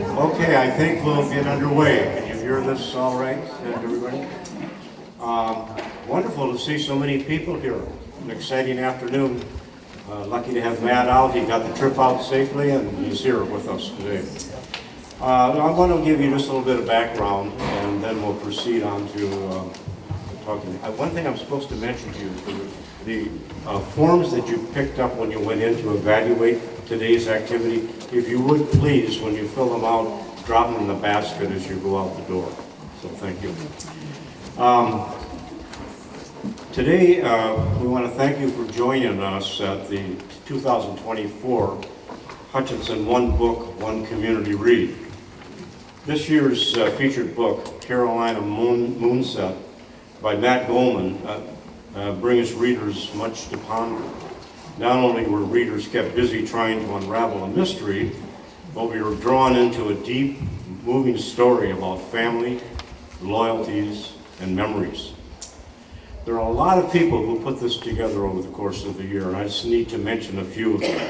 Okay, I think we'll get underway. Can you hear this all right, everybody? Wonderful to see so many people here. An exciting afternoon. Lucky to have Matt out. He got the trip out safely and he's here with us today. I want to give you just a little bit of background and then we'll proceed on to talking. One thing I'm supposed to mention to you is the forms that you picked up when you went in to evaluate today's activity. If you would please, when you fill them out, drop them in the basket as you go out the door. So thank you. Today, we want to thank you for joining us at the 2024 Hutchinson One Book, One Community Read. This year's featured book, Carolina Moonset, by Matt Goldman, brings readers much to ponder. Not only were readers kept busy trying to unravel a mystery, but we were drawn into a deep, moving story about family, loyalties, and memories. There are a lot of people who put this together over the course of the year, and I just need to mention a few of them.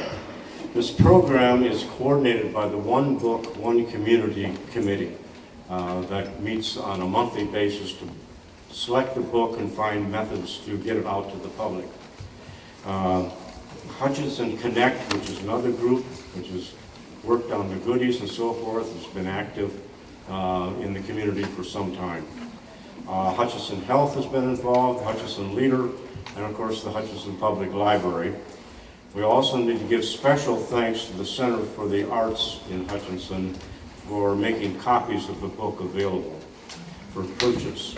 This program is coordinated by the One Book, One Community Committee that meets on a monthly basis to select a book and find methods to get it out to the public. Hutchinson Connect, which is another group which has worked on the goodies and so forth, has been active in the community for some time. Hutchinson Health has been involved, Hutchinson Leader, and of course the Hutchinson Public Library. We also need to give special thanks to the Center for the Arts in Hutchinson for making copies of the book available for purchase.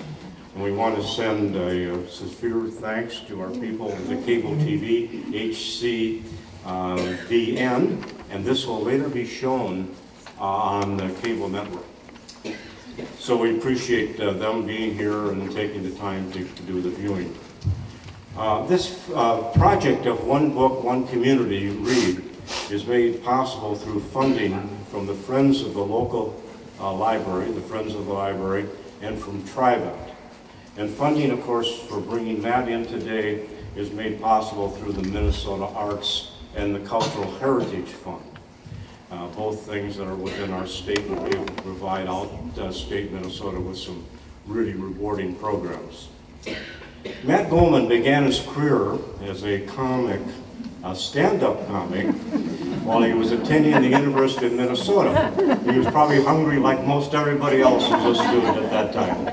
And we want to send a sincere thanks to our people at the Cable TV, HCVN, and this will later be shown on the cable network. So we appreciate them being here and taking the time to do the viewing. This project of One Book, One Community Read is made possible through funding from the Friends of the local library, the Friends of the Library, and from Trivet. And funding, of course, for bringing that in today is made possible through the Minnesota Arts and the Cultural Heritage Fund. Both things that are within our state will be able to provide out state Minnesota with some really rewarding programs. Matt Goldman began his career as a stand-up comic, while he was attending the University of Minnesota. He was probably hungry like most everybody else who was a student at that time.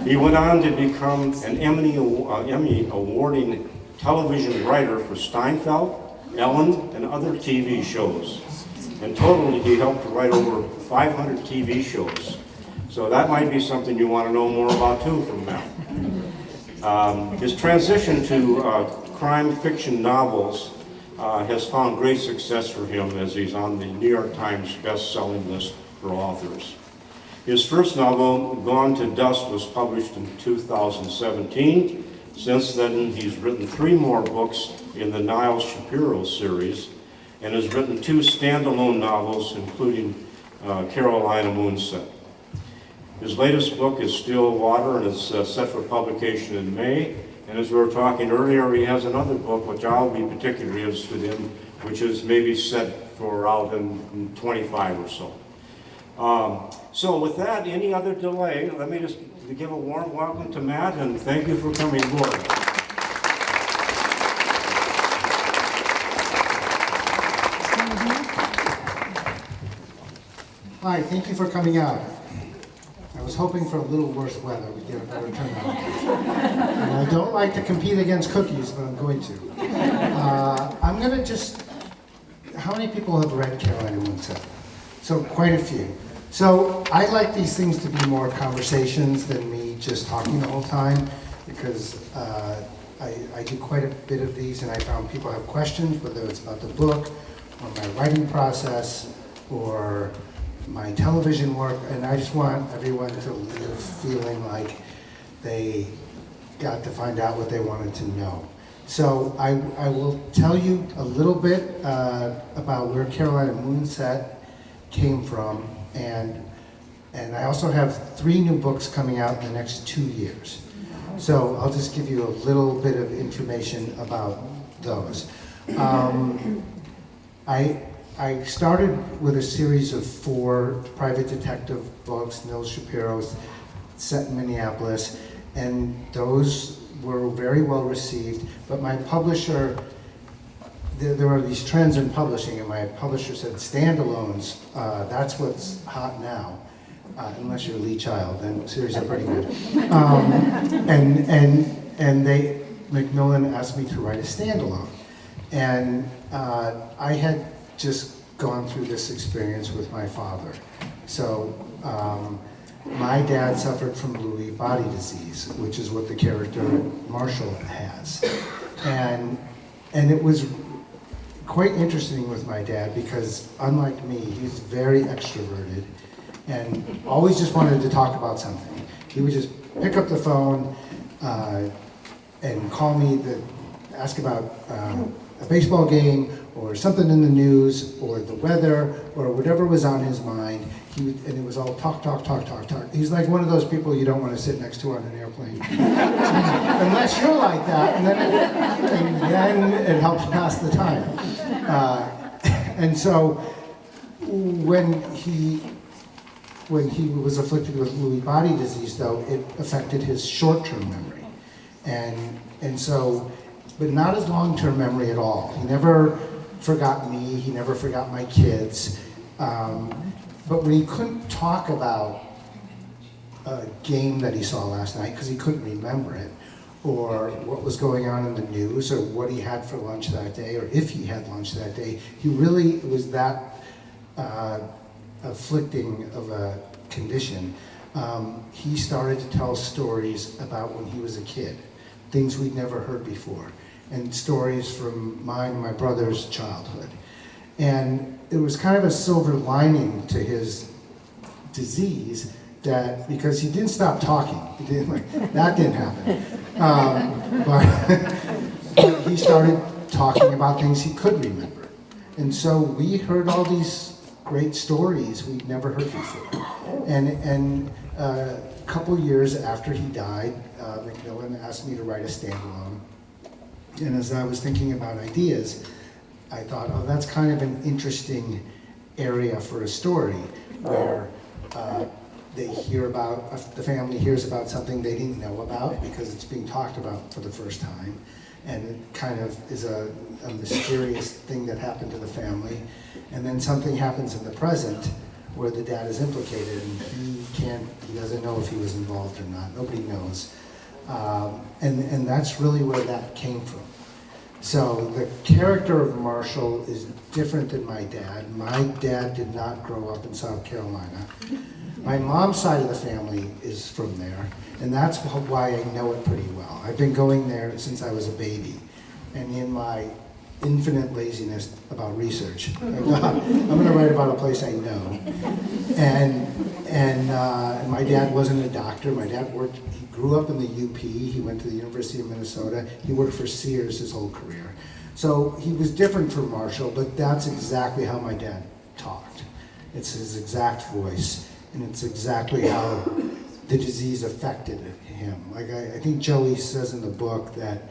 He went on to become an Emmy awarding television writer for Steinfeld, Ellen, and other TV shows. In total, he helped to write over 500 TV shows. So that might be something you want to know more about too from Matt. His transition to crime fiction novels has found great success for him as he's on the New York Times best-selling list for authors. His first novel, Gone to Dust, was published in 2017. Since then, he's written 3 more books in the Niles Shapiro series and has written 2 standalone novels, including Carolina Moonset. His latest book is Still Water and is set for publication in May. And as we were talking earlier, he has another book, which I'll be particularly interested in, which is maybe set for out in 25 or so. So with that, any other delay, let me just give a warm welcome to Matt and thank you for coming aboard. Hi, thank you for coming out. I was hoping for a little worse weather, we'd get a better turnout. And I don't like to compete against cookies, but I'm going to. I'm going to just, how many people have read Carolina Moonset? So quite a few. So I like these things to be more conversations than me just talking the whole time, because I do quite a bit of these, and I found people have questions, whether it's about the book, or my writing process, or my television work, and I just want everyone to leave feeling like they got to find out what they wanted to know. So I will tell you a little bit about where Carolina Moonset came from, and I also have 3 new books coming out in the next 2 years. So I'll just give you a little bit of information about those. I started with a series of 4 private detective books, Nils Shapiro's, set in Minneapolis, and those were very well received, but my publisher, there are these trends in publishing, and my publisher said, standalones, that's what's hot now. Unless you're Lee Child, then series are pretty good. Macmillan asked me to write a standalone. And I had just gone through this experience with my father. So my dad suffered from Lewy body disease, which is what the character Marshall has. And it was quite interesting with my dad because, unlike me, he's very extroverted and always just wanted to talk about something. He would just pick up the phone and call me to ask about a baseball game or something in the news or the weather or whatever was on his mind. And it was all talk. He's like one of those people you don't want to sit next to on an airplane. Unless you're like that, and then it helps pass the time. And so when he was afflicted with Lewy body disease, though, it affected his short-term memory. And so, but not his long-term memory at all. He never forgot me, he never forgot my kids. But when he couldn't talk about a game that he saw last night, because he couldn't remember it, or what was going on in the news, or what he had for lunch that day, or if he had lunch that day, he really was that afflicting of a condition. He started to tell stories about when he was a kid, things we'd never heard before, and stories from mine and my brother's childhood. And it was kind of a silver lining to his disease, that because he didn't stop talking, that didn't happen. But he started talking about things he could remember. And so we heard all these great stories we'd never heard before. And a couple years after he died, Macmillan asked me to write a standalone. And as I was thinking about ideas, I thought, oh, that's kind of an interesting area for a story, where the family hears about something they didn't know about because it's being talked about for the first time. And it kind of is a mysterious thing that happened to the family. And then something happens in the present where the dad is implicated, and he doesn't know if he was involved or not. Nobody knows. And that's really where that came from. So the character of Marshall is different than my dad. My dad did not grow up in South Carolina. My mom's side of the family is from there, and that's why I know it pretty well. I've been going there since I was a baby, and in my infinite laziness about research, I'm going to write about a place I know. And my dad wasn't a doctor. My dad he grew up in the UP. He went to the University of Minnesota. He worked for Sears his whole career. So he was different from Marshall, but that's exactly how my dad talked. It's his exact voice, and it's exactly how the disease affected him. Like I think Joey says in the book that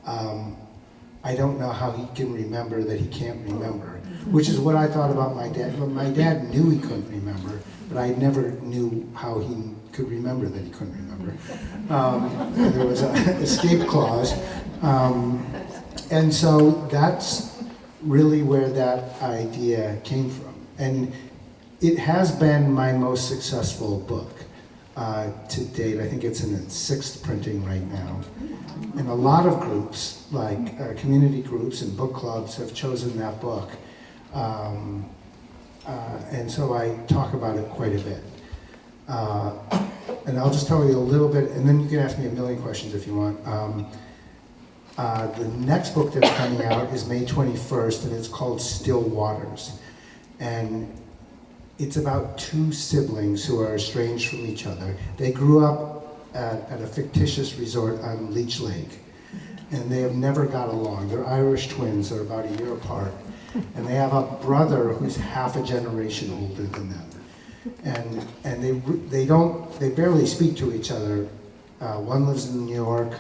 I don't know how he can remember that he can't remember, which is what I thought about my dad. But my dad knew he couldn't remember, but I never knew how he could remember that he couldn't remember. There was an escape clause. And so that's really where that idea came from. And it has been my most successful book to date. I think it's in its 6th printing right now. And a lot of groups, like community groups and book clubs, have chosen that book. And so I talk about it quite a bit. And I'll just tell you a little bit, and then you can ask me a million questions if you want. The next book that's coming out is May 21st, and it's called Still Waters. And it's about 2 siblings who are estranged from each other. They grew up at a fictitious resort on Leech Lake, and they have never got along. They're Irish twins, they're about a year apart, and they have a brother who's half a generation older than them. And they barely speak to each other. One lives in New York,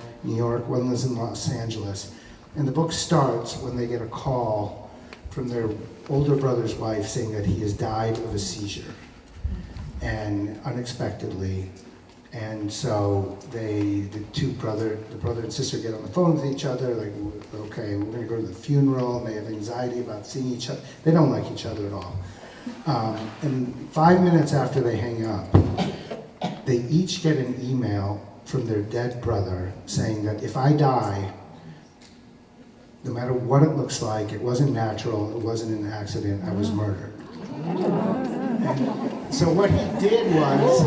one lives in Los Angeles. And the book starts when they get a call from their older brother's wife saying that he has died of a seizure, and unexpectedly. And so the brother and sister get on the phone with each other, like, okay, we're gonna go to the funeral, and they have anxiety about seeing each other. They don't like each other at all. And 5 minutes after they hang up, they each get an email from their dead brother saying that if I die, no matter what it looks like, it wasn't natural, it wasn't an accident, I was murdered. And so what he did was,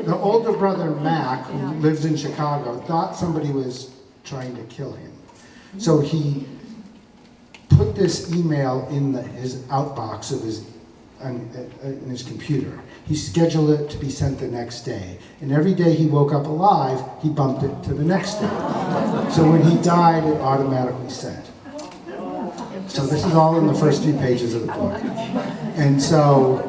the older brother, Mac, who lives in Chicago, thought somebody was trying to kill him. So he put this email in his outbox of in his computer. He scheduled it to be sent the next day. And every day he woke up alive, he bumped it to the next day. So when he died, it automatically sent. So this is all in the first 3 pages of the book. And so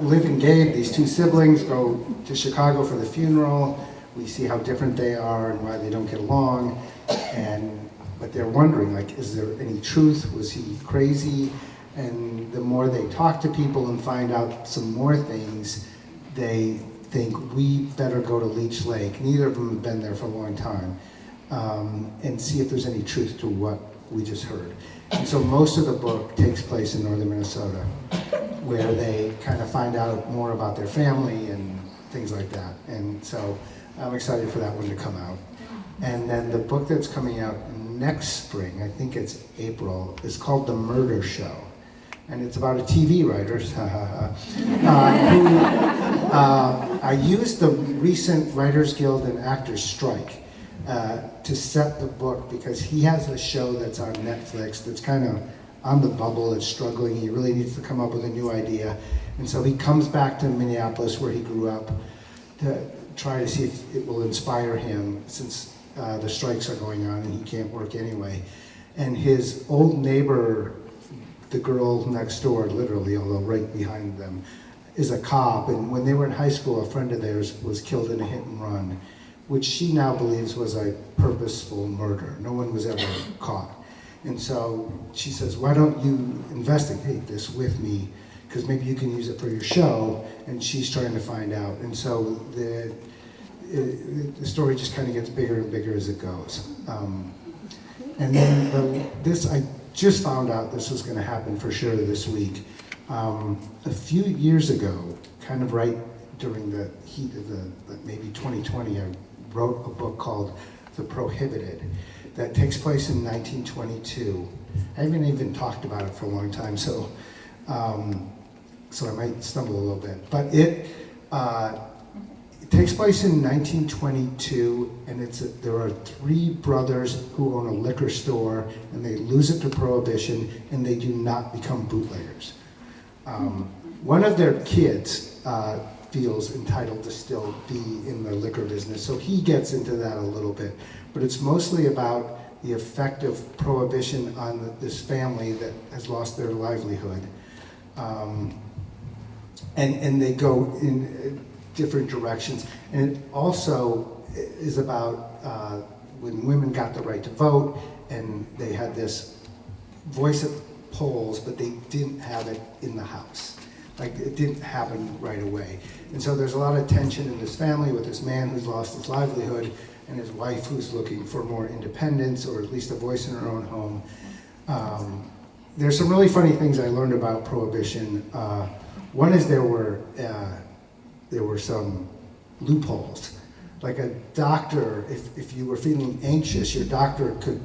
Liv and Gabe, these 2 siblings, go to Chicago for the funeral. We see how different they are and why they don't get along. But they're wondering, like, is there any truth? Was he crazy? And the more they talk to people and find out some more things, they think we better go to Leech Lake. Neither of them have been there for a long time, and see if there's any truth to what we just heard. And so most of the book takes place in northern Minnesota, where they kind of find out more about their family and things like that. And so I'm excited for that one to come out. And then the book that's coming out next spring, I think it's April, is called The Murder Show. And it's about a TV writer, I used the recent Writers Guild and Actors Strike to set the book, because he has a show that's on Netflix that's kind of on the bubble, it's struggling, he really needs to come up with a new idea. And so he comes back to Minneapolis, where he grew up, to try to see if it will inspire him, since the strikes are going on and he can't work anyway. And his old neighbor, the girl next door, literally, although right behind them, is a cop. And when they were in high school, a friend of theirs was killed in a hit and run, which she now believes was a purposeful murder. No one was ever caught. And so she says, why don't you investigate this with me? Because maybe you can use it for your show. And she's trying to find out. And so the story just kind of gets bigger and bigger as it goes. And then I just found out this was going to happen for sure this week. A few years ago, kind of right during the heat of maybe 2020, I wrote a book called The Prohibited that takes place in 1922. I haven't even talked about it for a long time, so I might stumble a little bit. But it takes place in 1922, and there are 3 brothers who own a liquor store, and they lose it to Prohibition, and they do not become bootleggers. One of their kids feels entitled to still be in the liquor business, so he gets into that a little bit. But it's mostly about the effect of Prohibition on this family that has lost their livelihood. And they go in different directions. And it also is about when women got the right to vote, and they had this voice at polls, but they didn't have it in the House. Like, it didn't happen right away. And so there's a lot of tension in this family with this man who's lost his livelihood and his wife who's looking for more independence, or at least a voice in her own home. There's some really funny things I learned about Prohibition. One is there were some loopholes. Like a doctor, if you were feeling anxious, your doctor could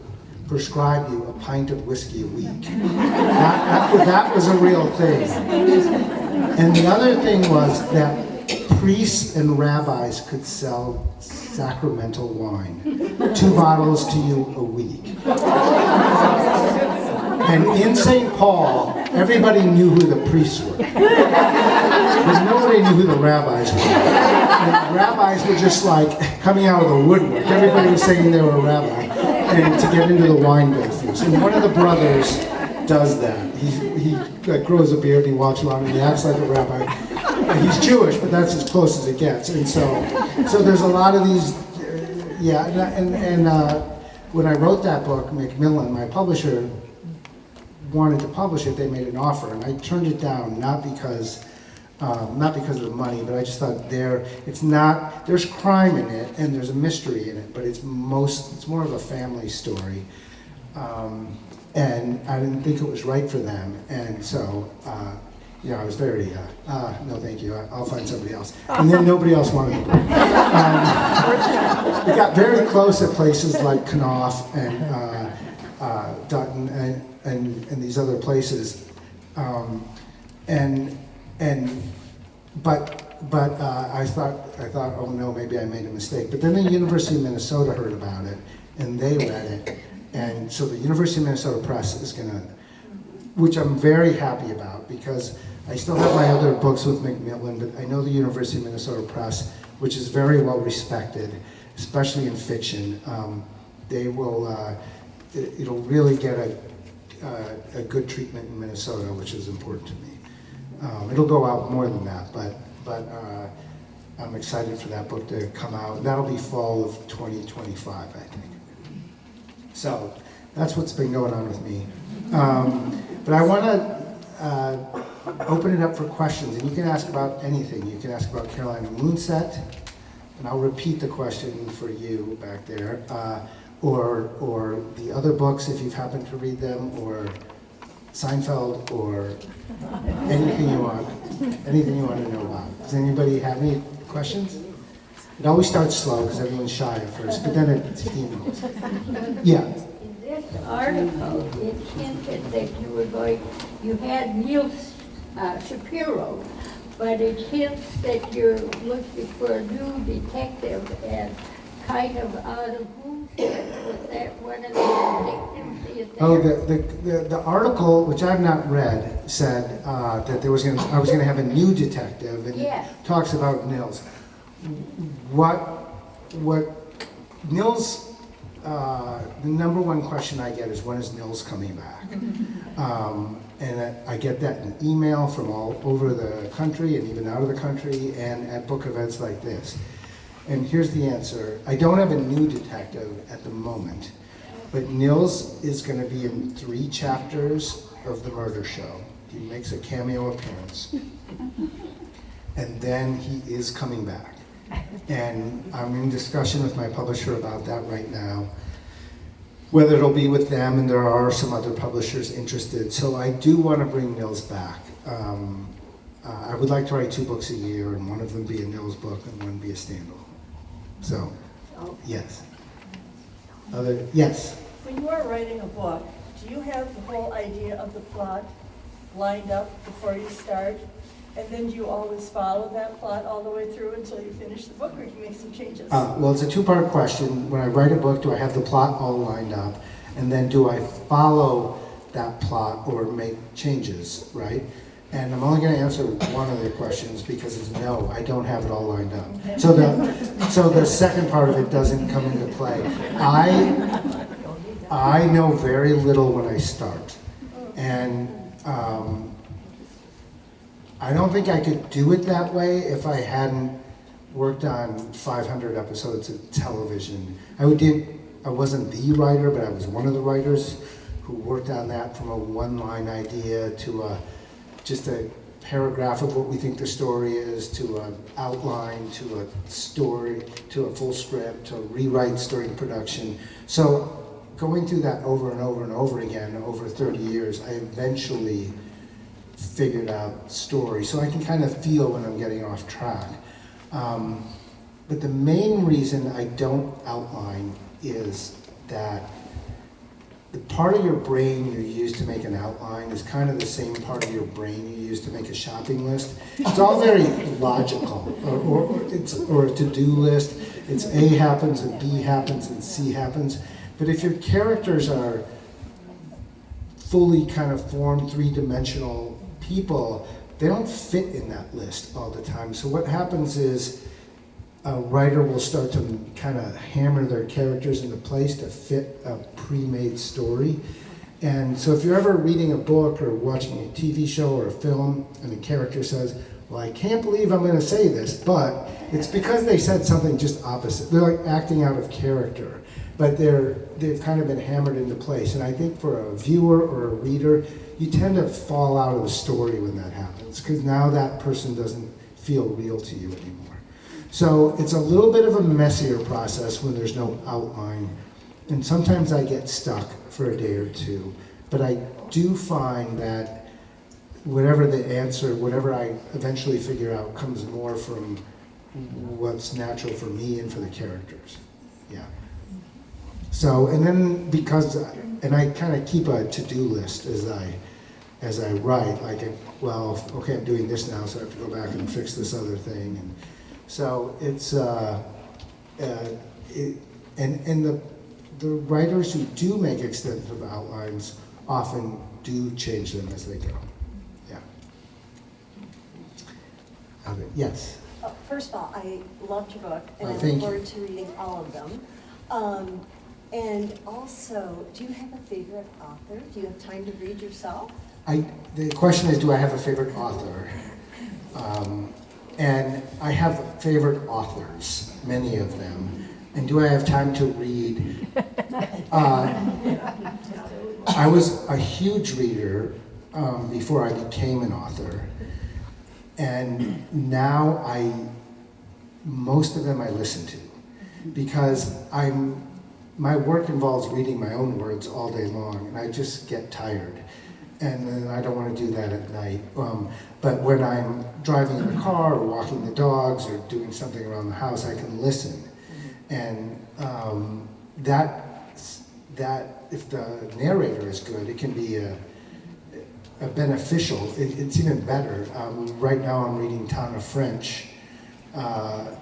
prescribe you a pint of whiskey a week. That was a real thing. And the other thing was that priests and rabbis could sell sacramental wine, 2 bottles to you a week. And in St. Paul, everybody knew who the priests were. Because nobody knew who the rabbis were. And the rabbis were just like coming out of the woodwork. Everybody was saying they were a rabbi, and to get into the wine business. And one of the brothers does that. He grows a beard, he walks around, and he acts like a rabbi. And he's Jewish, but that's as close as it gets. And so there's a lot of these, when I wrote that book, Macmillan, my publisher, wanted to publish it. They made an offer, and I turned it down, not because of the money, but I just thought there's crime in it and there's a mystery in it, but it's more of a family story. And I didn't think it was right for them, and so, I was very, no thank you, I'll find somebody else. And then nobody else wanted the book. We got very close at places like Knopf and Dutton and these other places. But I thought, oh no, maybe I made a mistake. But then the University of Minnesota heard about it, and they read it. And so the University of Minnesota Press is gonna, which I'm very happy about, because I still have my other books with Macmillan, but I know the University of Minnesota Press, which is very well respected, especially in fiction. They will, it'll really get a good treatment in Minnesota, which is important to me. It'll go out more than that, but I'm excited for that book to come out. That'll be fall of 2025, I think. So that's what's been going on with me. But I want to open it up for questions, and you can ask about anything. You can ask about Carolina Moonset, and I'll repeat the question for you back there, or the other books if you've happened to read them, or Seinfeld, or anything you want to know about. Does anybody have any questions? It always starts slow because everyone's shy at first, but then it steamrolls. Yeah. In this article, it hinted that you had Neil Shapiro, but it hints that you're looking for a new detective and kind of out of whose head. Was that one of the detectives? Oh, the article, which I've not read, said that I was going to have a new detective, and Yeah. it talks about Nils. What Nils? The number one question I get is, when is Nils coming back? And I get that in email from all over the country and even out of the country, and at book events like this. And here's the answer. I don't have a new detective at the moment, but Nils is going to be in 3 chapters of The Murder Show. He makes a cameo appearance. And then he is coming back. And I'm in discussion with my publisher about that right now, whether it'll be with them, and there are some other publishers interested. So I do want to bring Nils back. I would like to write 2 books a year, and one of them be a Nils book and one be a standalone. So, yes. Yes? When you are writing a book, do you have the whole idea of the plot lined up before you start? And then do you always follow that plot all the way through until you finish the book, or do you make some changes? Well, it's a 2-part question. When I write a book, do I have the plot all lined up? And then do I follow that plot or make changes, right? And I'm only going to answer one of the questions, because it's no, I don't have it all lined up. Okay. So the second part of it doesn't come into play. I know very little when I start. And I don't think I could do it that way if I hadn't worked on 500 episodes of television. I wasn't the writer, but I was one of the writers who worked on that, from a 1-line idea to just a paragraph of what we think the story is, to an outline, to a story, to a full script, to rewrites during production. So going through that over and over and over again over 30 years, I eventually figured out story. So I can kind of feel when I'm getting off track. But the main reason I don't outline is that the part of your brain you use to make an outline is kind of the same part of your brain you use to make a shopping list. It's all very logical, or a to-do list. It's A happens, and B happens, and C happens. But if your characters are fully kind of formed 3-dimensional people, they don't fit in that list all the time. So what happens is a writer will start to kind of hammer their characters into place to fit a pre-made story. And so if you're ever reading a book or watching a TV show or a film, and a character says, well, I can't believe I'm going to say this, but it's because they said something just opposite. They're like acting out of character. but they've kind of been hammered into place. And I think for a viewer or a reader, you tend to fall out of the story when that happens, because now that person doesn't feel real to you anymore. So it's a little bit of a messier process when there's no outline, and sometimes I get stuck for a day or two, but I do find that whatever the answer, whatever I eventually figure out, comes more from what's natural for me and for the characters. Yeah. So, and then because, and I kind of keep a to-do list as I write, like, well, okay, I'm doing this now, so I have to go back and fix this other thing. And so it's, and the writers who do make extensive outlines often do change them as they go. Yeah. Okay. Yes. First of all, I loved your book, and I thank look you. forward to reading all of them. And also, do you have a favorite author? Do you have time to read yourself? The question is, do I have a favorite author? And I have favorite authors, many of them. And do I have time to read? I was a huge reader before I became an author. And now most of them I listen to, because my work involves reading my own words all day long, and I just get tired. And then I don't want to do that at night. But when I'm driving in the car or walking the dogs or doing something around the house, I can listen. And that if the narrator is good, it can be a beneficial. It's even better. Right now I'm reading Tana French, her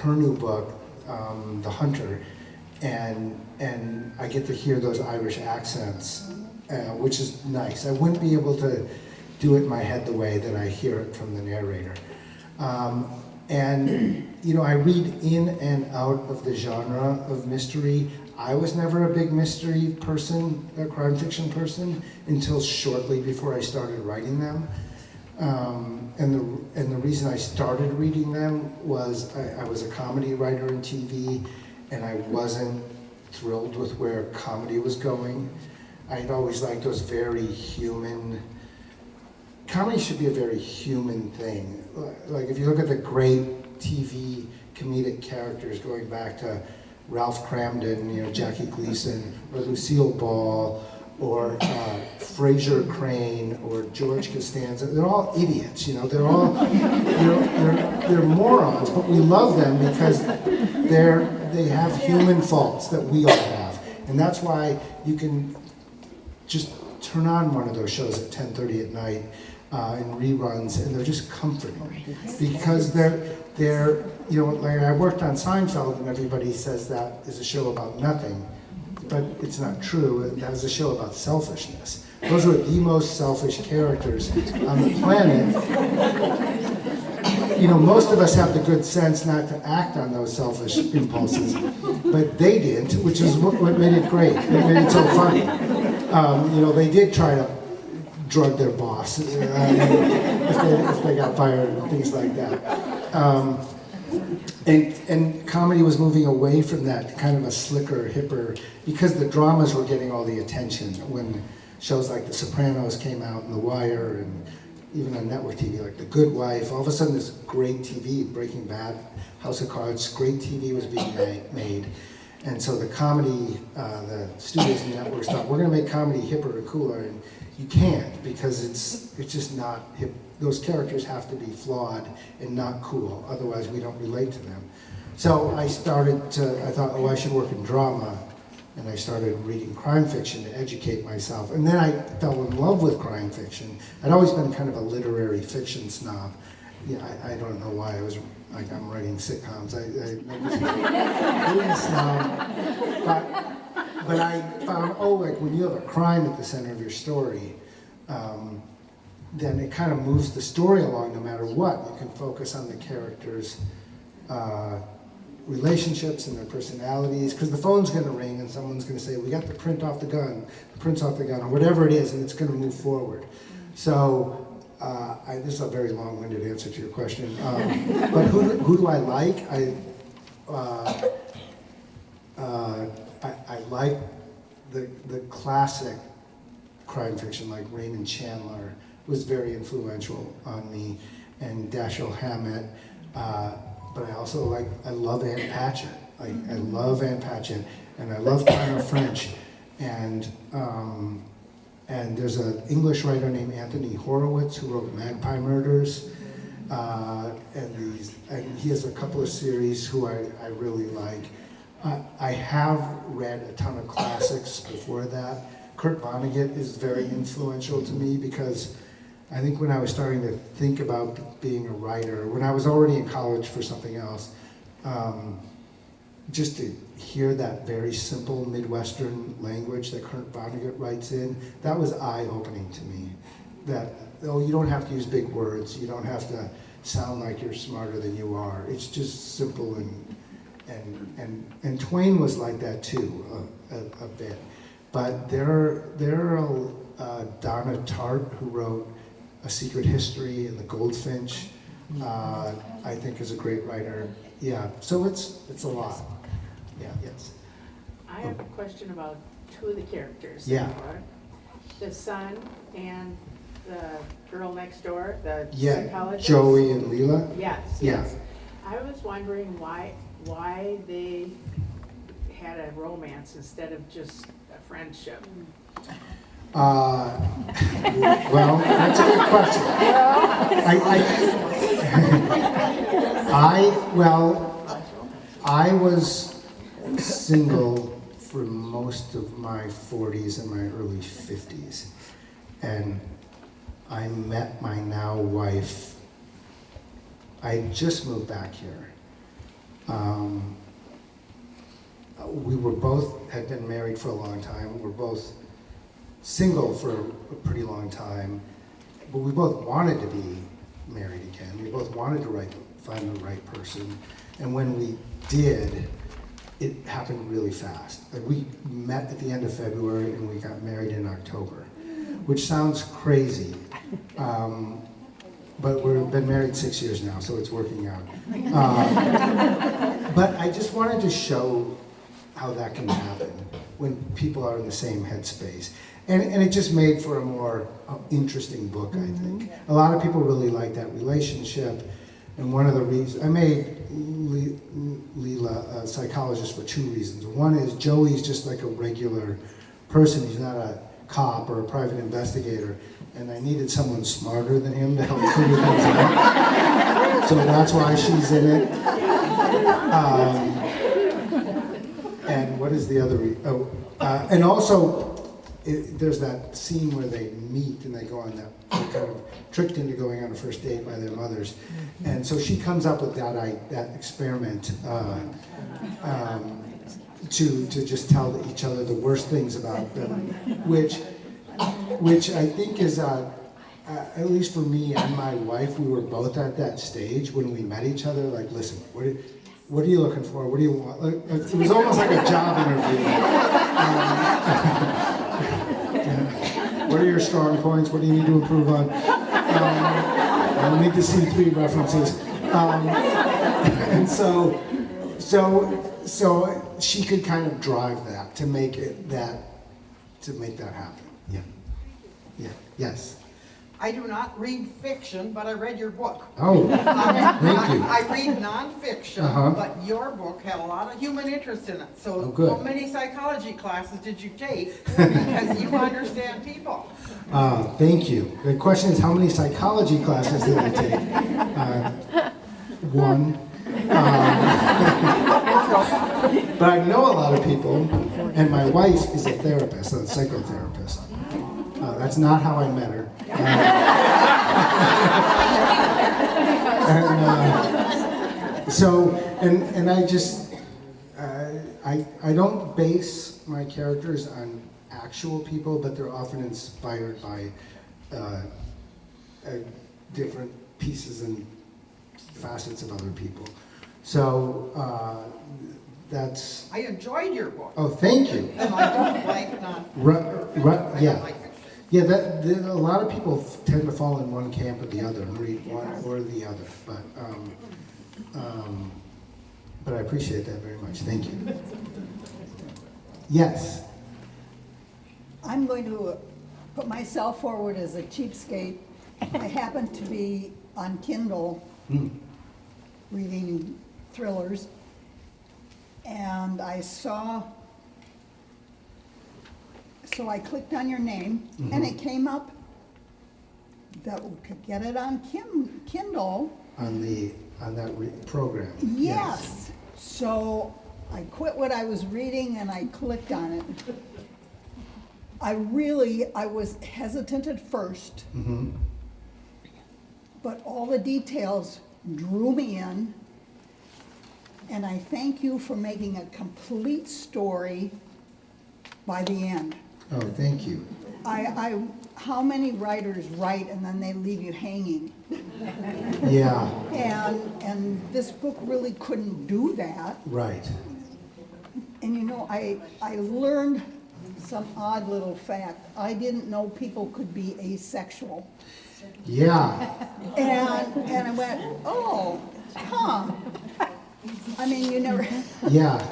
new book, The Hunter, and I get to hear those Irish accents, which is nice. I wouldn't be able to do it in my head the way that I hear it from the narrator. And you know, I read in and out of the genre of mystery. I was never a big mystery person, a crime fiction person, until shortly before I started writing them. And the reason I started reading them was I was a comedy writer in TV, and I wasn't thrilled with where comedy was going. I'd always liked those very human. Comedy should be a very human thing. Like if you look at the great TV comedic characters going back to Ralph Cramden, you know, Jackie Gleason, or Lucille Ball, or Fraser Crane, or George Costanza, they're all idiots, you know, they're morons, but we love them because they have human faults that we all have. And that's why you can just turn on one of those shows at 10:30 at night in reruns, and they're just comforting. Because they're, you know, like I worked on Seinfeld, and everybody says that is a show about nothing. But it's not true. That was a show about selfishness. Those were the most selfish characters on the planet. You know, most of us have the good sense not to act on those selfish impulses, but they didn't, which is what made it great. It made it so funny. You know, they did try to drug their boss if they got fired and things like that. And comedy was moving away from that kind of a slicker, hipper, because the dramas were getting all the attention when shows like The Sopranos came out and The Wire, and even on network TV like The Good Wife. All of a sudden this great TV, Breaking Bad, House of Cards, great TV was being made. And so the comedy, the studios and networks thought, we're going to make comedy hipper and cooler, and you can't, because it's just not hip. Those characters have to be flawed and not cool, otherwise we don't relate to them. So I thought, oh, I should work in drama, and I started reading crime fiction to educate myself. And then I fell in love with crime fiction. I'd always been kind of a literary fiction snob. Yeah, I don't know why I was like, I'm writing sitcoms. I was being a snob. But I found, like when you have a crime at the center of your story, then it kind of moves the story along no matter what. You can focus on the characters' relationships and their personalities, because the phone's going to ring and someone's going to say, we got the print's off the gun, or whatever it is, and it's going to move forward. So this is a very long-winded answer to your question. But who do I like? I like the classic crime fiction, like Raymond Chandler was very influential on me, and Dashiell Hammett. But I love Ann Patchett. I love Ann Patchett, and I love Tana French. And there's an English writer named Anthony Horowitz who wrote Magpie Murders. And he has a couple of series who I really like. I have read a ton of classics before that. Kurt Vonnegut is very influential to me because I think when I was starting to think about being a writer, when I was already in college for something else, just to hear that very simple Midwestern language that Kurt Vonnegut writes in, that was eye-opening to me. That, oh, you don't have to use big words, you don't have to sound like you're smarter than you are. It's just simple, and Twain was like that too, a bit. But there are Donna Tartt, who wrote A Secret History and The Goldfinch, I think is a great writer. Yeah, so it's a lot. Yeah, yes. I have a question about two of the characters. Yeah. The son and the girl next door, the Yeah, psychologist. Joey and Leela. Yes, Yeah. yes. I was wondering why they had a romance instead of just a friendship. Well, that's a good question. I was single for most of my 40s and my early 50s, and I met my now wife. I just moved back here. We had been married for a long time. We're both single for a pretty long time, but we both wanted to be married again. We both wanted to find the right person, and when we did, it happened really fast. Like, we met at the end of February and we got married in October, which sounds crazy, but we've been married 6 years now, so it's working out. But I just wanted to show how that can happen when people are in the same headspace. And it just made for a more interesting book, I think. A lot of people really like that relationship. And one of the reasons, I made Leela a psychologist for two reasons. One is Joey's just like a regular person. He's not a cop or a private investigator. And I needed someone smarter than him to help figure things out. So that's why she's in it. And what is the other reason? And also, there's that scene where they meet and they go on that, they're kind of tricked into going on a first date by their mothers. And so she comes up with that experiment to just tell each other the worst things about them, which I think is, at least for me and my wife, we were both at that stage when we met each other, like, listen, what are you looking for? What do you want? It was almost like a job interview. What are your strong points? What do you need to improve on? I need to see 3 references. And so she could kind of drive that to make that happen. Yeah. Yeah. Yes. I do not read fiction, but I read your book. Oh, thank you. I read nonfiction, but your book had a lot of human interest in it. So good. how many psychology classes did you take? Because you understand people. Thank you. The question is, how many psychology classes did I take? 1. But I know a lot of people, and my wife is a therapist, a psychotherapist. That's not how I met her. And I just, I don't base my characters on actual people, but they're often inspired by different pieces and facets of other people. So that's... I enjoyed your book. Oh, thank you. And I don't like nonfiction. Yeah. I like fiction. Yeah, a lot of people tend to fall in one camp or the other, and read one or the other. But I appreciate that very much. Thank you. Yes. I'm going to put myself forward as a cheapskate. I happen to be on Kindle reading thrillers, and I saw, so I clicked on your name, and it came up that we could get it on Kindle. On that program. Yes. So I quit what I was reading and I clicked on it. I was hesitant at first, but all the details drew me in, and I thank you for making a complete story by the end. Oh, thank you. How many writers write and then they leave you hanging? Yeah, And this book really couldn't do that. right. And you know, I learned some odd little fact. I didn't know people could be asexual. Yeah, And I went, oh, huh. I mean, you never, yeah.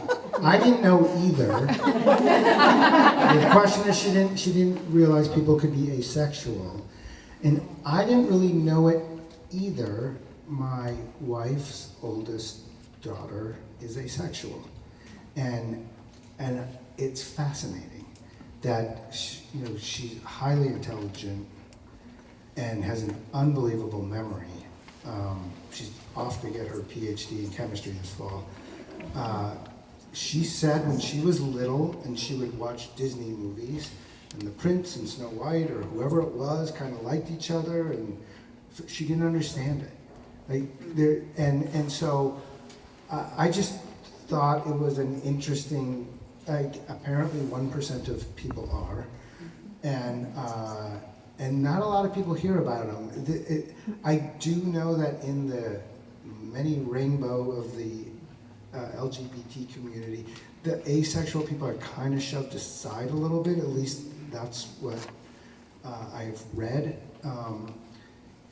I didn't know either. The question is, she didn't realize people could be asexual. And I didn't really know it either. My wife's oldest daughter is asexual. And it's fascinating that she's highly intelligent and has an unbelievable memory. She's off to get her PhD in chemistry this fall. She said when she was little and she would watch Disney movies, and the Prince and Snow White or whoever it was kind of liked each other, and she didn't understand it. So I just thought it was an interesting. Apparently, 1% of people are, and not a lot of people hear about them. I do know that in the many rainbow of the LGBT community, the asexual people are kind of shoved aside a little bit. At least that's what I've read,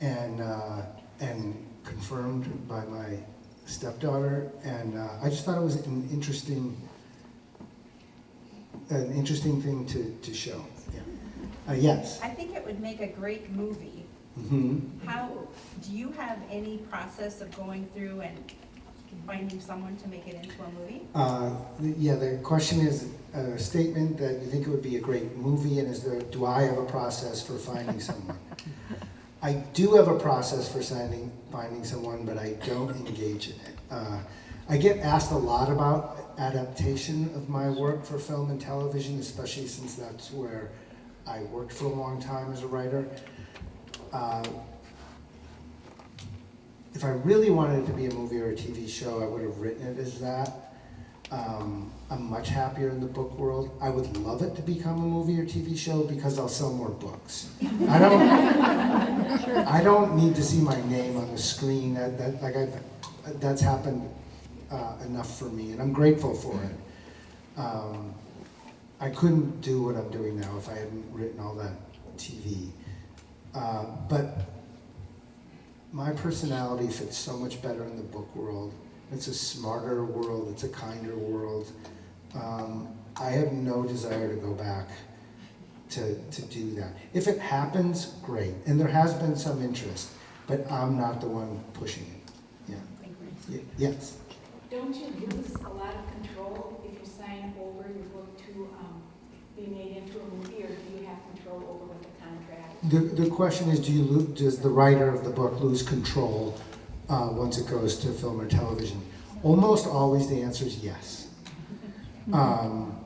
and confirmed by my stepdaughter. And I just thought it was an interesting thing to show. Yeah. Yes. I think it would make a great movie. How, do you have any process of going through and finding someone to make it into a movie? Yeah, the question is a statement that you think it would be a great movie, and do I have a process for finding someone? I do have a process for finding someone, but I don't engage in it. I get asked a lot about adaptation of my work for film and television, especially since that's where I worked for a long time as a writer. If I really wanted it to be a movie or a TV show, I would have written it as that. I'm much happier in the book world. I would love it to become a movie or TV show because I'll sell more books. I don't need to see my name on the screen. That's happened enough for me, and I'm grateful for it. I couldn't do what I'm doing now if I hadn't written all that TV. But my personality fits so much better in the book world. It's a smarter world, it's a kinder world. I have no desire to go back to do that. If it happens, great. And there has been some interest, but I'm not the one pushing it. Yeah. Yes? Don't you lose a lot of control if you sign over your book to be made into a movie, or do you have control over what the contract? The question is, does the writer of the book lose control once it goes to film or television? Almost always the answer is yes. On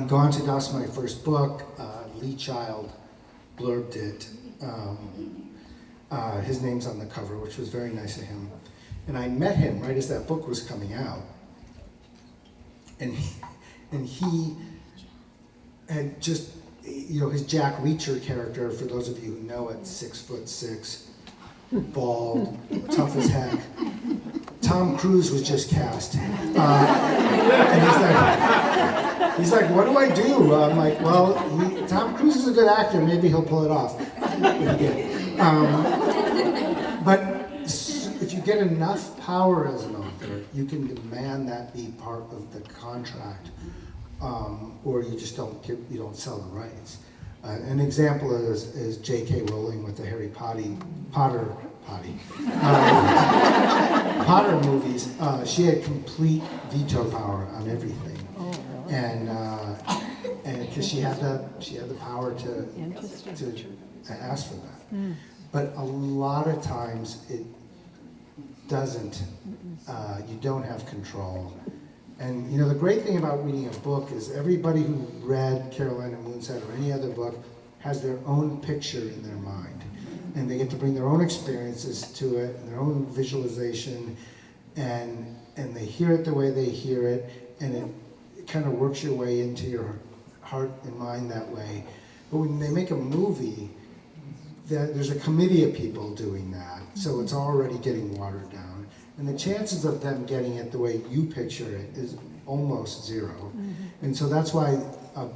Gone to Dust, my first book, Lee Child blurbed it. His name's on the cover, which was very nice of him. And I met him right as that book was coming out. And he had just, his Jack Reacher character, for those of you who know it, 6'6", bald, tough as heck. Tom Cruise was just cast. And he's like, what do I do? I'm like, well, Tom Cruise is a good actor. Maybe he'll pull it off. But if you get enough power as an author, you can demand that be part of the contract, or you just don't sell the rights. An example is J.K. Rowling with the Harry Potter movies. She had complete veto power on everything, and because she had the power to ask for that. But a lot of times it doesn't. You don't have control. And you know, the great thing about reading a book is everybody who read Carolina Moonset or any other book has their own picture in their mind. And they get to bring their own experiences to it, and their own visualization, and they hear it the way they hear it, and it kind of works your way into your heart and mind that way. But when they make a movie, there's a committee of people doing that, so it's already getting watered down. And the chances of them getting it the way you picture it is almost zero. And so that's why a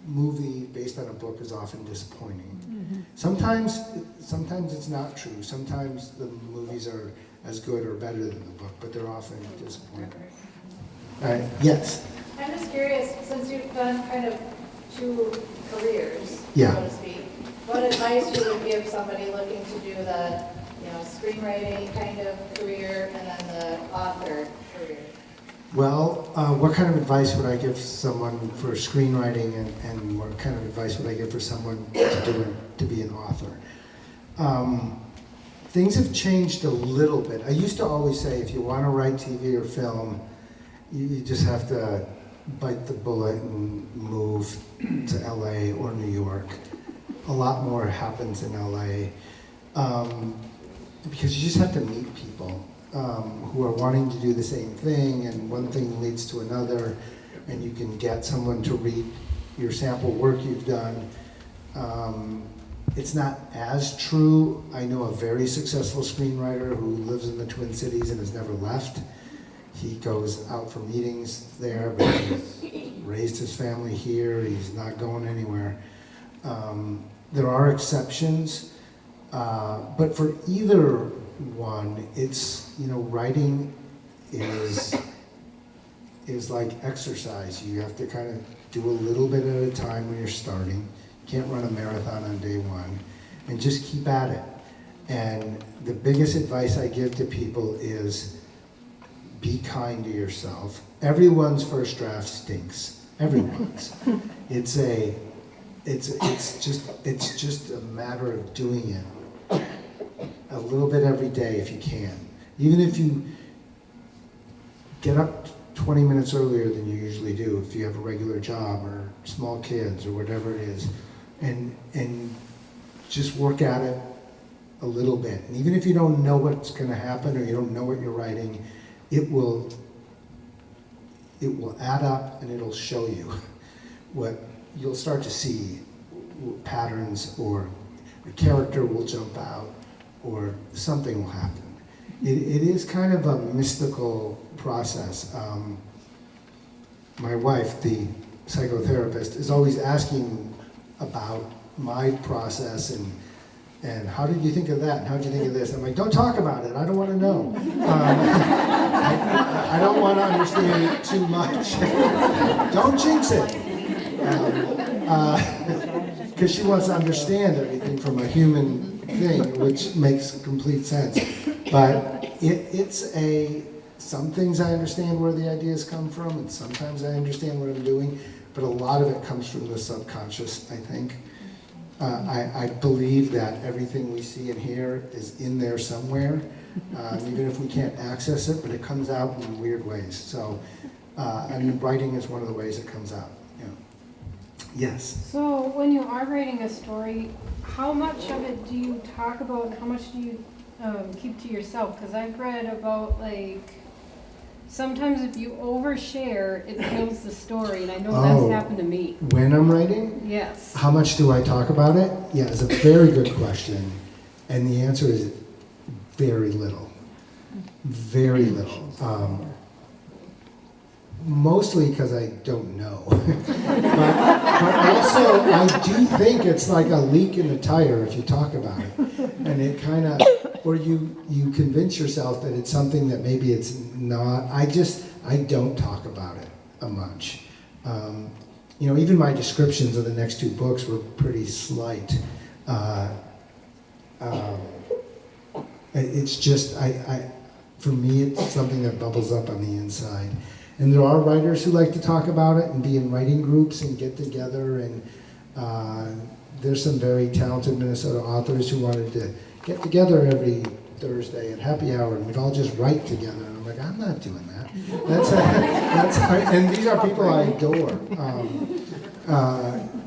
movie based on a book is often disappointing. Sometimes it's not true. Sometimes the movies are as good or better than the book, but they're often disappointing. Yes? I'm just curious, since you've done kind of two careers, Yeah. so to speak, what advice you would give somebody looking to do the, screenwriting kind of career and then the author career? Well, what kind of advice would I give someone for screenwriting, and what kind of advice would I give for someone to be an author? Things have changed a little bit. I used to always say if you want to write TV or film, you just have to bite the bullet and move to LA or New York. A lot more happens in LA. Because you just have to meet people who are wanting to do the same thing, and one thing leads to another, and you can get someone to read your sample work you've done. It's not as true. I know a very successful screenwriter who lives in the Twin Cities and has never left. He goes out for meetings there, but he's raised his family here. He's not going anywhere. There are exceptions. But for either one, it's, writing is like exercise. You have to kind of do a little bit at a time when you're starting. You can't run a marathon on day one, and just keep at it. And the biggest advice I give to people is be kind to yourself. Everyone's first draft stinks. Everyone's. It's just a matter of doing it a little bit every day if you can. Even if you get up 20 minutes earlier than you usually do, if you have a regular job or small kids or whatever it is, and just work at it a little bit. And even if you don't know what's going to happen or you don't know what you're writing, it will add up, and it'll show you what you'll start to see patterns, or a character will jump out, or something will happen. It is kind of a mystical process. My wife, the psychotherapist, is always asking about my process and how did you think of that, and how did you think of this? I'm like, don't talk about it, I don't want to know. I don't want to understand it too much. Don't jinx it. Because she wants to understand everything from a human thing, which makes complete sense. But some things I understand where the ideas come from, and sometimes I understand what I'm doing, but a lot of it comes from the subconscious, I think. I believe that everything we see and hear is in there somewhere, even if we can't access it, but it comes out in weird ways. So, and writing is one of the ways it comes out. Yes. So when you are writing a story, how much of it do you talk about, and how much do you keep to yourself? Because I've read about, sometimes if you overshare, it kills the story, and I know that's happened to me. When I'm writing? Yes. How much do I talk about it? Yeah, it's a very good question, and the answer is very little. Very little. Mostly because I don't know. but also, I do think it's like a leak in the tire if you talk about it. And it kind of or you convince yourself that it's something that maybe it's not. I don't talk about it much. Even my descriptions of the next two books were pretty slight. It's just, for me, it's something that bubbles up on the inside. And there are writers who like to talk about it and be in writing groups and get together. And there's some very talented Minnesota authors who wanted to get together every Thursday at happy hour and we'd all just write together. And I'm like, I'm not doing that. And these are people I adore.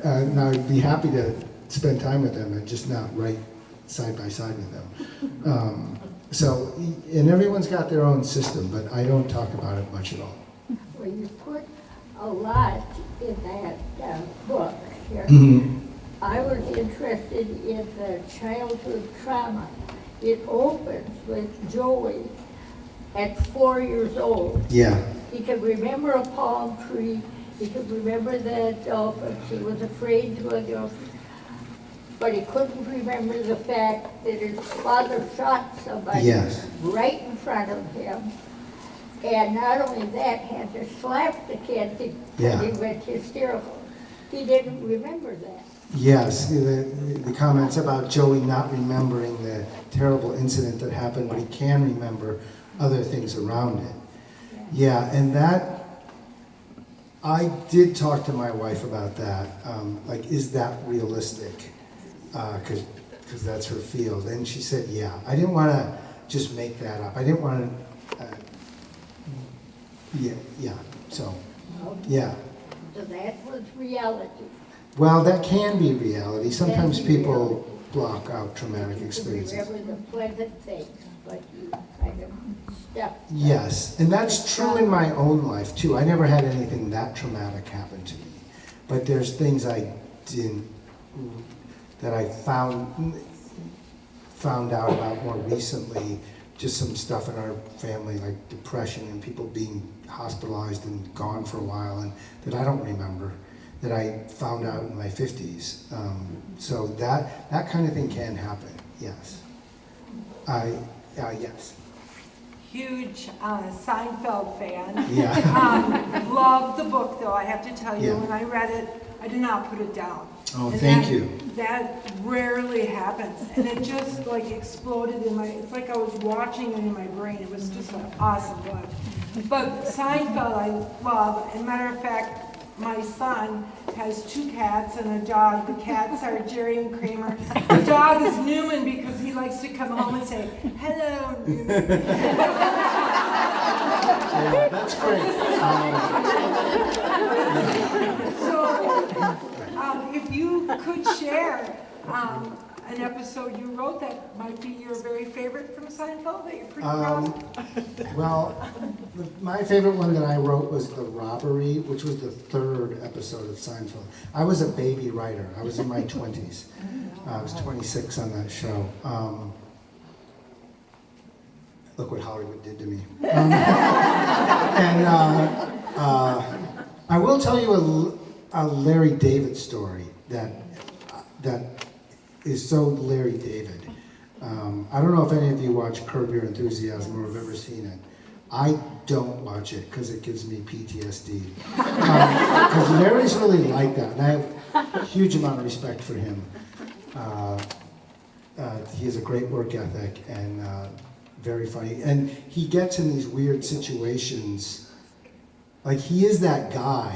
And I'd be happy to spend time with them and just not write side by side with them. And everyone's got their own system, but I don't talk about it much at all. Well, you put a lot in that book here. Mm-hmm. I was interested in the childhood trauma. It opens with Joey at 4 years old. Yeah. He could remember a palm tree. He could remember the dolphins. He was afraid to a dolphin. But he couldn't remember the fact that his father shot somebody right in front of him. And not only that, had to slap the kid because he went hysterical. He didn't remember that. Yes, the comments about Joey not remembering the terrible incident that happened, but he can remember other things around it. Yeah, and that, I did talk to my wife about that. Is that realistic? Because that's her field. And she said, yeah. I didn't want to just make that up. I didn't want to, so, yeah. So that was reality. Well, that can be reality. Sometimes people block out traumatic experiences. You remember the pleasant things, but you kind of stuck. Yes, and that's true in my own life too. I never had anything that traumatic happen to me. But there's things I didn't, that I found out about more recently, just some stuff in our family like depression and people being hospitalized and gone for a while and that I don't remember, that I found out in my 50s. So that kind of thing can happen, yes. Yes. Huge Seinfeld fan. Yeah. Loved the book though, I have to tell you. Yeah. When I read it, I did not put it down. Oh, And thank you. That rarely happens. And it just like exploded in it's like I was watching it in my brain. It was just an awesome book. But Seinfeld I love. And matter of fact, my son has 2 cats and a dog. The cats are Jerry and Kramer. The dog is Newman because he likes to come home and say, hello, Newman. Yeah, that's great. So if you could share an episode you wrote that might be your very favorite from Seinfeld that you're pretty proud of? Well, my favorite one that I wrote was The Robbery, which was the 3rd episode of Seinfeld. I was a baby writer. I was in my 20s. I was 26 on that show. Look what Hollywood did to me. I will tell you a Larry David story that is so Larry David. I don't know if any of you watch Curb Your Enthusiasm or have ever seen it. I don't watch it because it gives me PTSD. Because Larry's really like that, and I have a huge amount of respect for him. He has a great work ethic and very funny. And he gets in these weird situations. Like, he is that guy.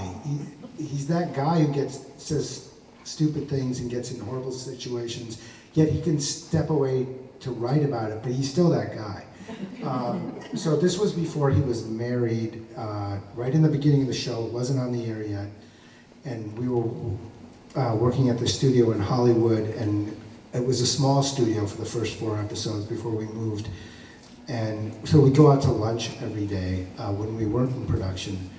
He's that guy who says stupid things and gets in horrible situations, yet he can step away to write about it, but he's still that guy. So this was before he was married, right in the beginning of the show. It wasn't on the air yet. And we were working at the studio in Hollywood, and it was a small studio for the first 4 episodes before we moved. And so we'd go out to lunch every day when we weren't in production.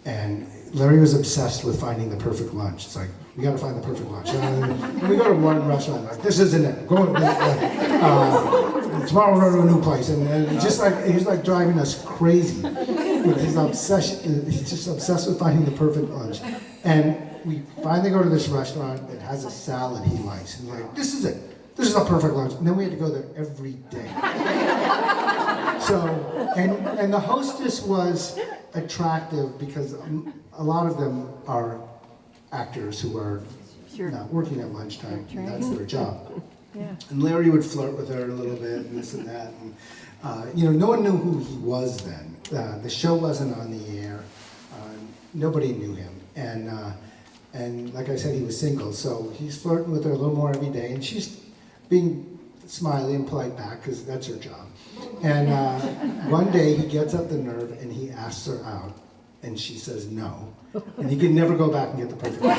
And Larry was obsessed with finding the perfect lunch. It's like, we gotta find the perfect lunch. And we go to one restaurant, like, this isn't it. Tomorrow we're going to a new place. And just like, he's like driving us crazy with his obsession. He's just obsessed with finding the perfect lunch. And we finally go to this restaurant that has a salad he likes. And we're like, this is it. this is a perfect lunch. And then we had to go there every day. So, and the hostess was attractive because a lot of them are actors who are not working at lunchtime. That's their job. And Larry would flirt with her a little bit and this and that. And, you know, no one knew who he was then. The show wasn't on the air. Nobody knew him. And like I said, he was single. So he's flirting with her a little more every day. And she's being smiley and polite back because that's her job. And one day he gets up the nerve and he asks her out. And she says no. And he can never go back and get the perfect one.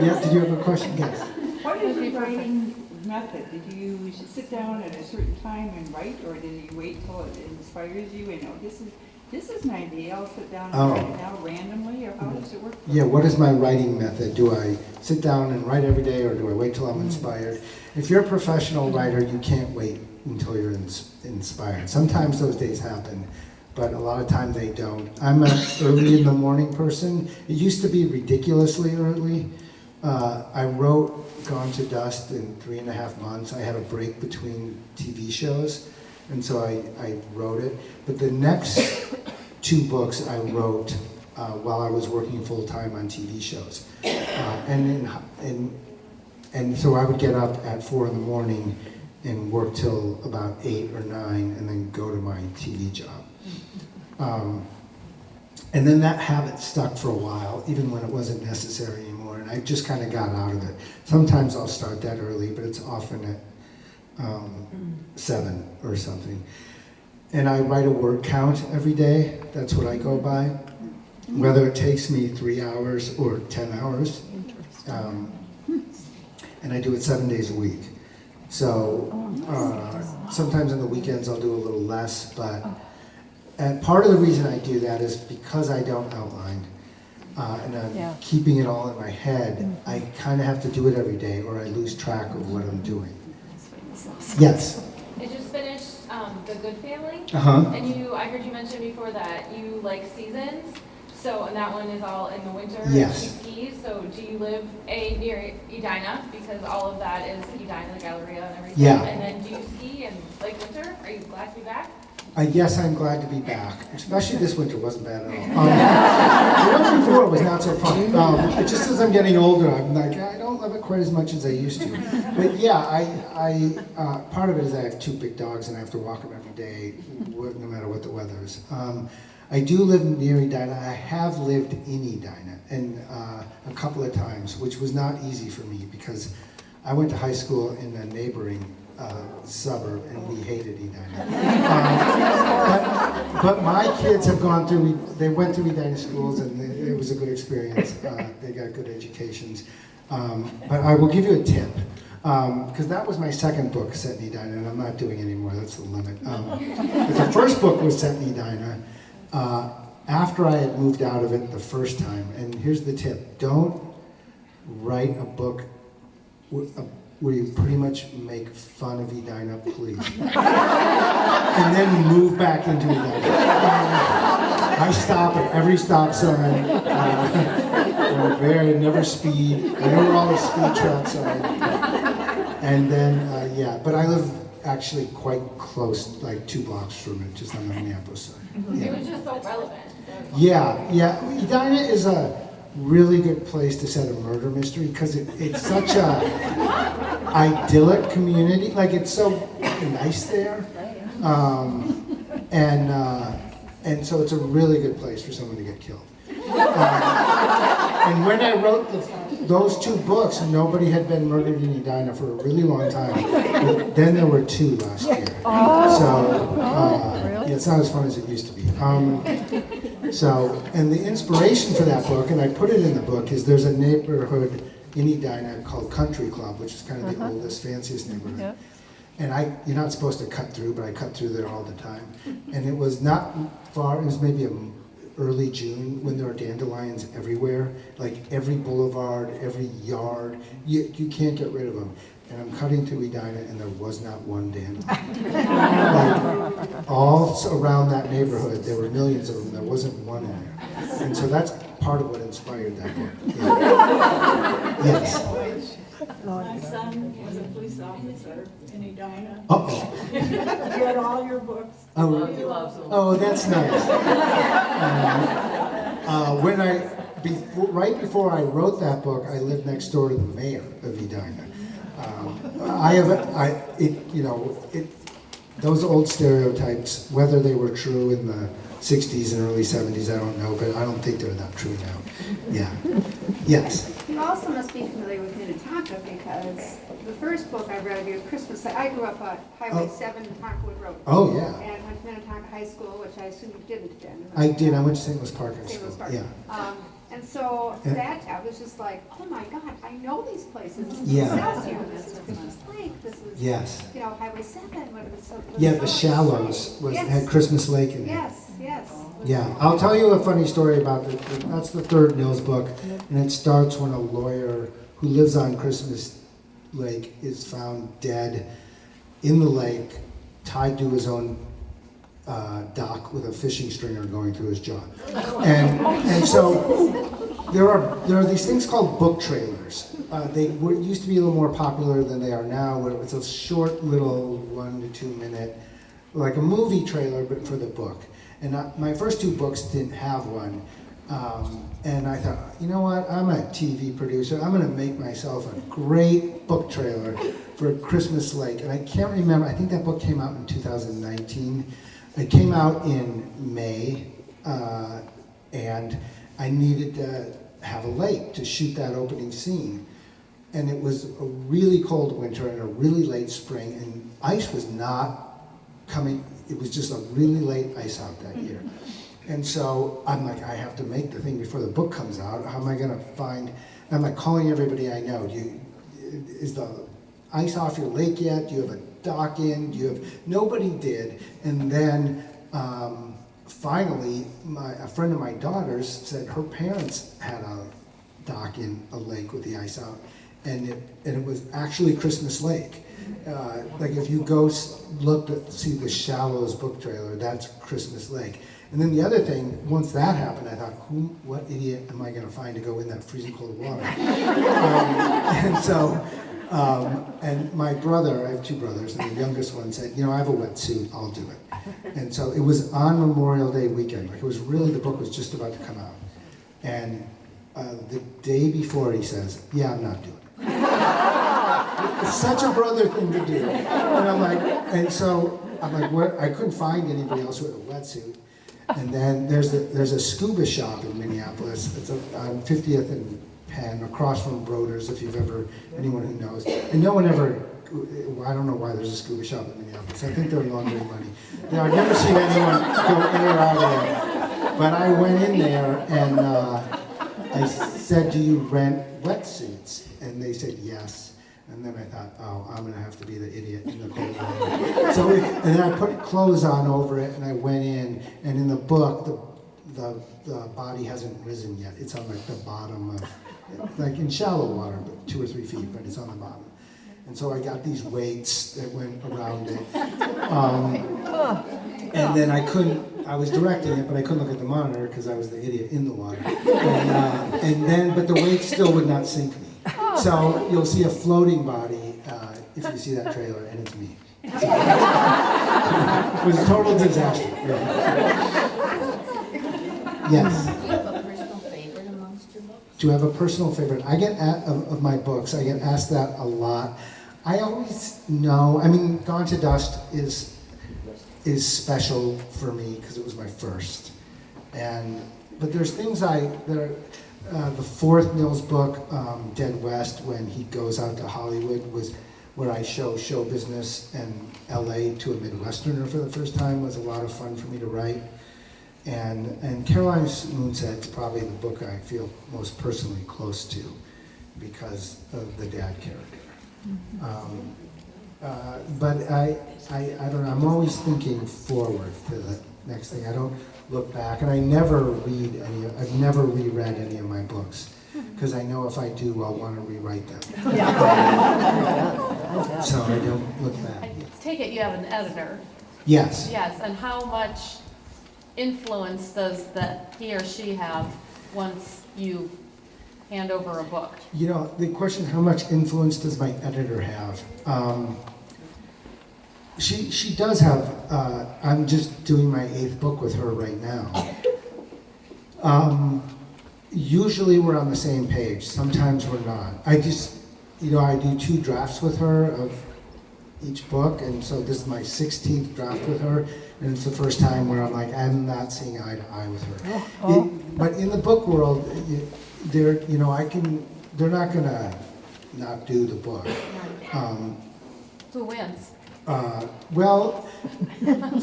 Yeah, did you have a question? Yes. What is your writing method? Did you sit down at a certain time and write, or did you wait till it inspires you and this is an idea, I'll sit down and write it now randomly, or how does it work? Yeah, what is my writing method? Do I sit down and write every day, or do I wait till I'm inspired? If you're a professional writer, you can't wait until you're inspired. Sometimes those days happen, but a lot of times they don't. I'm an early in the morning person. It used to be ridiculously early. I wrote Gone to Dust in 3.5 months. I had a break between TV shows, and so I wrote it. But the next 2 books I wrote while I was working full-time on TV shows. And so I would get up at 4 in the morning and work till about 8 or 9 and then go to my TV job. And then that habit stuck for a while, even when it wasn't necessary anymore, and I just kind of got out of it. Sometimes I'll start that early, but it's often at 7 or something. And I write a word count every day. That's what I go by, whether it takes me 3 hours or 10 hours. And I do it 7 days a week. So sometimes on the weekends I'll do a little less, but and part of the reason I do that is because I don't outline and I'm keeping it all in my head. I kind of have to do it every day or I lose track of what I'm doing. Yes? I just finished The Good Family, Uh-huh. and I heard you mention before that you like seasons. So, and that one is all in the winter. Yes. You ski. So, do you live near Edina? Because all of that is Edina, the Galleria, and everything. Yeah. And then, do you ski in like winter? Are you glad to be back? Yes, I'm glad to be back. Especially this winter wasn't bad at all. The one before was not so fun. Just as I'm getting older, I'm like, I don't love it quite as much as I used to. But yeah, part of it is I have 2 big dogs and I have to walk them every day, no matter what the weather is. I do live near Edina. I have lived in Edina and a couple of times, which was not easy for me because I went to high school in a neighboring suburb and we hated Edina. But my kids have gone through, they went through Edina schools and it was a good experience. They got good educations. But I will give you a tip. Because that was my second book set in Edina and I'm not doing any more, that's the limit. But the first book was set in Edina. After I had moved out of it the first time, and here's the tip, don't write a book where you pretty much make fun of Edina, please. And then move back into Edina. I stop at every stop sign, I never speed, I know where all the speed traps are. And then, but I live actually quite close, like 2 blocks from it, just on the Minneapolis side. Yeah. It was just so relevant. Yeah. Edina is a really good place to set a murder mystery because it's such a idyllic community. Like it's so nice there, and so it's a really good place for someone to get killed. And when I wrote those 2 books, nobody had been murdered in Edina for a really long time. But then there were 2 last year. It's not as fun as it used to be. And the inspiration for that book, and I put it in the book, is there's a neighborhood in Edina called Country Club, which is kind of the oldest, fanciest neighborhood. Yep. And you're not supposed to cut through, but I cut through there all the time. And it was not far, it was maybe early June when there are dandelions everywhere, like every boulevard, every yard. You can't get rid of them. and I'm cutting through Edina, and there was not one dandelion. Like, all around that neighborhood, there were millions of them, there wasn't one in there. And so that's part of what inspired that book. Yeah. Yes. My son was a police officer in Edina. Uh-oh. He read all your books. Oh, He loves them. oh, that's nice. Right before I wrote that book, I lived next door to the mayor of Edina. Those old stereotypes, whether they were true in the 60s and early 70s, I don't know, but I don't think they're not true now. Yeah. Yes. You also must be familiar with Minnetonka because the first book I read of your Christmas, I grew up on Highway 7 in Parkwood Road. Oh, yeah. And went to Minnetonka High School, which I assume you didn't attend. I did. I went to St. Louis Park High St. Louis School. Park. Yeah. And so that I was just like, oh my God, I know these places. This is Yeah. Excelsior, this is Christmas Lake, this is, Yes. you know, Highway 7. What it was so, Yeah, the Shallows had Christmas Lake in it. Yes, yes. Yeah, I'll tell you a funny story about it. That's the third Nils book, and it starts when a lawyer who lives on Christmas Lake is found dead in the lake, tied to his own dock with a fishing stringer going through his jaw. And so there are these things called book trailers. They used to be a little more popular than they are now, where it's a short little 1 to 2 minute, like a movie trailer, but for the book. And my first 2 books didn't have one. And I thought, you know what, I'm a TV producer. I'm gonna make myself a great book trailer for Christmas Lake. And I can't remember, I think that book came out in 2019. It came out in May, and I needed to have a lake to shoot that opening scene. And it was a really cold winter and a really late spring, and ice was not coming. It was just a really late ice out that year. And so I'm like, I have to make the thing before the book comes out. How am I gonna find, I'm like calling everybody I know. Is the ice off your lake yet? Do you have a dock in? Nobody did. And then finally, a friend of my daughter's said her parents had a dock in a lake with the ice out. And it was actually Christmas Lake. Like if you go see the Shallows book trailer, that's Christmas Lake. And then the other thing, once that happened, I thought, what idiot am I gonna find to go in that freezing cold water? And my brother, I have 2 brothers, and the youngest one said, you know, I have a wetsuit, I'll do it. And so it was on Memorial Day weekend, like it was really, the book was just about to come out. And the day before he says, yeah, I'm not doing it. It's such a brother thing to do. And I'm like, I couldn't find anybody else with a wetsuit. And then there's a scuba shop in Minneapolis. It's on 50th and Penn, across from Broder's, if you've anyone who knows. And no one ever, I don't know why there's a scuba shop in Minneapolis. I think they're laundering money. I've never seen anyone go in or out of there. But I went in there and I said, do you rent wetsuits? And they said yes. And then I thought, oh, I'm gonna have to be the idiot in the cold water. So and then I put clothes on over it, and I went in. And in the book, the body hasn't risen yet. It's on like the bottom of, like in shallow water, but 2 or 3 feet, but it's on the bottom. And so I got these weights that went around it. And then I was directing it, but I couldn't look at the monitor because I was the idiot in the water. But the weights still would not sink me. So you'll see a floating body if you see that trailer, and it's me. So, it was a total disaster. Yeah. Yes. Do you have a personal favorite amongst your books? Do you have a personal favorite? I get of my books. I get asked that a lot. I always know. I mean, Gone to Dust is special for me because it was my first. But there's things the 4th Nils book, Dead West, when he goes out to Hollywood, was where I show business and LA to a Midwesterner for the first time. Was a lot of fun for me to write. And Caroline's Moonset's probably the book I feel most personally close to because of the dad character. But I don't know, I'm always thinking forward to the next thing. I don't look back, and I've never reread any of my books because I know if I do, I'll want to rewrite them. Yeah. So I don't look back. I take it you have an editor. Yes. Yes, and how much influence does that he or she have once you hand over a book? You know, the question, how much influence does my editor have? She does have, I'm just doing my 8th book with her right now. Usually we're on the same page, sometimes we're not. I just, you know, I do 2 drafts with her of each book, and so this is my 16th draft with her, and it's the first time where I'm like, I'm not seeing eye to eye with her. But in the book world, they're, you know, they're not gonna not do the book. Who wins? Well,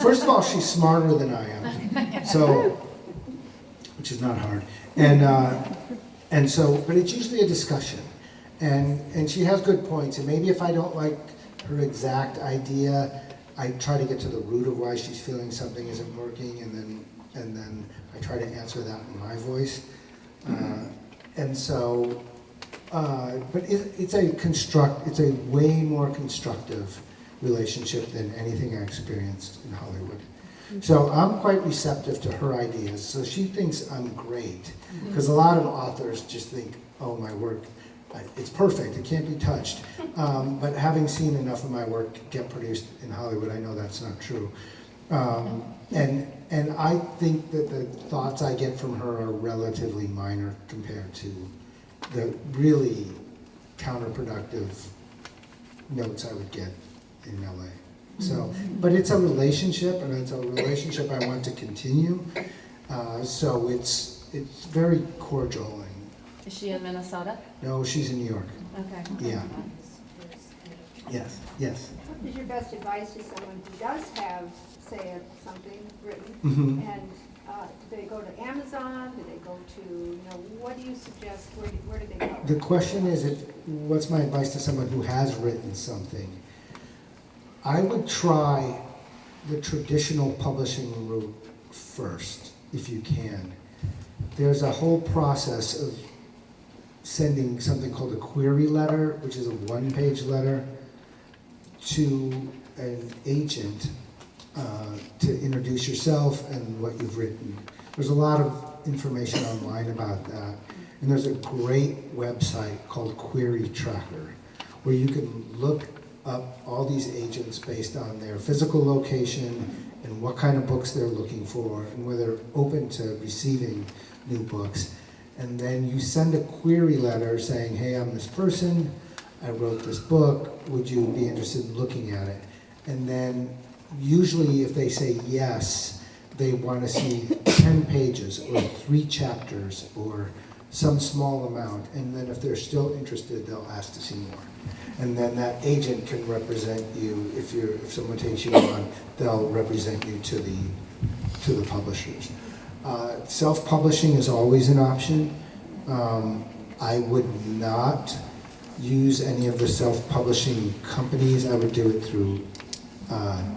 first of all, she's smarter than I am, so, which is not hard. And so, but it's usually a discussion, and she has good points, and maybe if I don't like her exact idea, I try to get to the root of why she's feeling something isn't working, and then I try to answer that in my voice. And so, but it's a way more constructive relationship than anything I experienced in Hollywood. So I'm quite receptive to her ideas. So she thinks I'm great, because a lot of authors just think, oh, my work, it's perfect, it can't be touched. But having seen enough of my work get produced in Hollywood, I know that's not true. And I think that the thoughts I get from her are relatively minor compared to the really counterproductive notes I would get in LA. So, but it's a relationship, and it's a relationship I want to continue. So it's very cordial. Is she in Minnesota? No, she's in New York. Okay. Yeah. Yes, yes. What is your best advice to someone who does have, say, something written, and do they go to Amazon? Do they go to, you know, what do you suggest? Where do they go? The question is, what's my advice to someone who has written something? I would try the traditional publishing route first, if you can. There's a whole process of sending something called a query letter, which is a 1-page letter, to an agent to introduce yourself and what you've written. There's a lot of information online about that. And there's a great website called Query Tracker, where you can look up all these agents based on their physical location and what kind of books they're looking for and whether they're open to receiving new books. And then you send a query letter saying, hey, I'm this person, I wrote this book, would you be interested in looking at it? And then usually if they say yes, they want to see 10 pages or 3 chapters or some small amount, and then if they're still interested, they'll ask to see more. And then that agent can represent you. If someone takes you on, they'll represent you to the publishers. Self-publishing is always an option. I would not use any of the self-publishing companies. I would do it through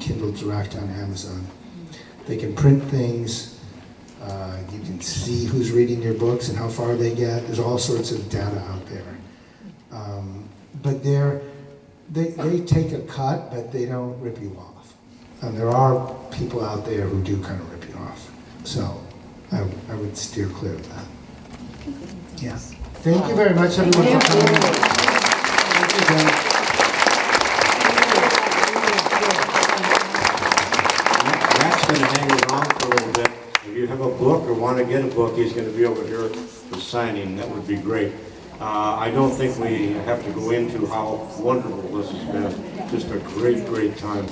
Kindle Direct on Amazon. They can print things. You can see who's reading your books and how far they get. There's all sorts of data out there. But they take a cut, but they don't rip you off. And there are people out there who do kind of rip you off. So I would steer clear of that. Yes. Thank you very much, everyone, for coming. Thank you, Jen. Matt's going to hang around for a little bit. If you have a book or want to get a book, he's going to be over here for signing. That would be great. I don't think we have to go into how wonderful this has been. Just a great, great time.